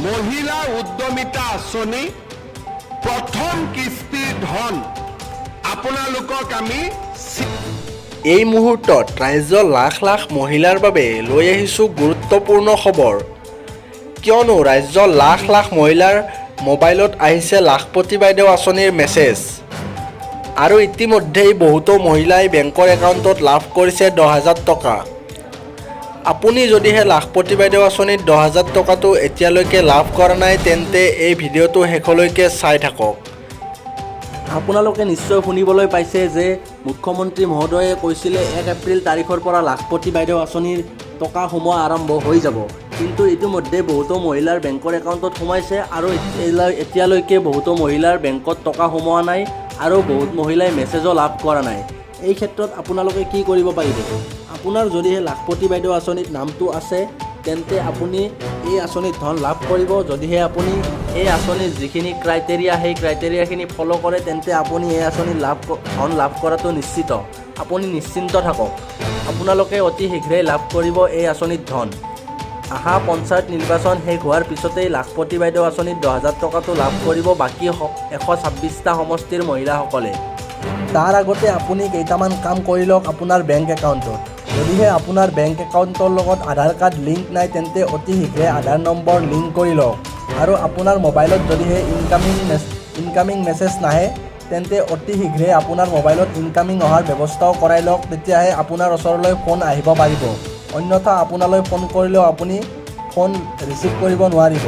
মহিলা উদ্যমিতা আঁচনি প্ৰথম কিস্তিৰ ধন আপোনালোকক আমি এই মুহূৰ্তত ৰাজ্যৰ লাখ লাখ মহিলাৰ বাবে লৈ আহিছোঁ গুৰুত্বপূৰ্ণ খবৰ কিয়নো ৰাজ্যৰ লাখ লাখ মহিলাৰ মোবাইলত আহিছে লাখপতি বাইদেউ আঁচনিৰ মেছেজ আৰু ইতিমধ্যেই বহুতো মহিলাই বেংকৰ একাউণ্টত লাভ কৰিছে 10,000 টকা আপুনি যদিহে লাখপতি বাইদেউ আঁচনিত 10,000 টকাটো এতিয়ালৈকে লাভ কৰা নাই তেন্তে এই ভিডিঅ'টো শেষলৈকে চাই থাকক আপোনালোকে নিশ্চয় শুনিবলৈ পাইছে যে মুখ্যমন্ত্ৰী মহোদয়ে কৈছিলে 1 এপ্ৰিল তাৰিখৰ পৰা লাখপতি বাইদেউ আঁচনিৰ টকা সোমোৱা আৰম্ভ হৈ যাব কিন্তু ইতিমধ্যে বহুতো মহিলাৰ বেংকৰ একাউণ্টত সোমাইছে আৰু এতিয়ালৈকে বহুতো মহিলাৰ বেংকত টকা সোমোৱা নাই আৰু বহুত মহিলাই মেছেজো লাভ কৰা নাই এই ক্ষেত্ৰত আপোনালোকে কি কৰিব পাৰিব আপোনাৰ যদিহে লাখপতি বাইদেউ আঁচনিত নামটো আছে তেন্তে আপুনি এই আঁচনিত ধন লাভ কৰিব যদিহে আপুনি এই আঁচনিৰ যিখিনি ক্ৰাইটেৰিয়া সেই ক্ৰাইটেৰিয়াখিনি ফ'ল' কৰে তেন্তে আপুনি এই আঁচনিত ধন লাভ কৰাটো নিশ্চিত আপুনি নিশ্চিন্ত থাকক আপোনালোকে অতি শীঘ্ৰেই লাভ কৰিব এই আঁচনিত ধন আহা পঞ্চায়ত নিৰ্বাচন শেষ হোৱাৰ পিছতেই লাখপতি বাইদেউ আঁচনিত 10,000 টকাটো লাভ কৰিব বাকী 126টা সমষ্টিৰ মহিলাসকলে তাৰ আগতে আপুনি কেইটামান কাম কৰি লওক আপোনাৰ বেংক একাউণ্টত যদিহে আপোনাৰ বেংক একাউণ্টৰ লগত আধাৰ কাৰ্ড লিংক নাই তেন্তে অতি শীঘ্ৰে আধাৰ নম্বৰ লিংক কৰি লওক আৰু আপোনাৰ মোবাইলত যদিহে ইনকামিং মেছেজ নাহে তেন্তে অতি শীঘ্ৰে আপোনাৰ মোবাইলত ইনকামিং অহাৰ ব্যৱস্থাও কৰাই লওক তেতিয়াহে আপোনাৰ ওচৰলৈ ফোন আহিব পাৰিব অন্যথা আপোনালৈ ফোন কৰিলেও আপুনি ফোন ৰিচিভ কৰিব নোৱাৰিব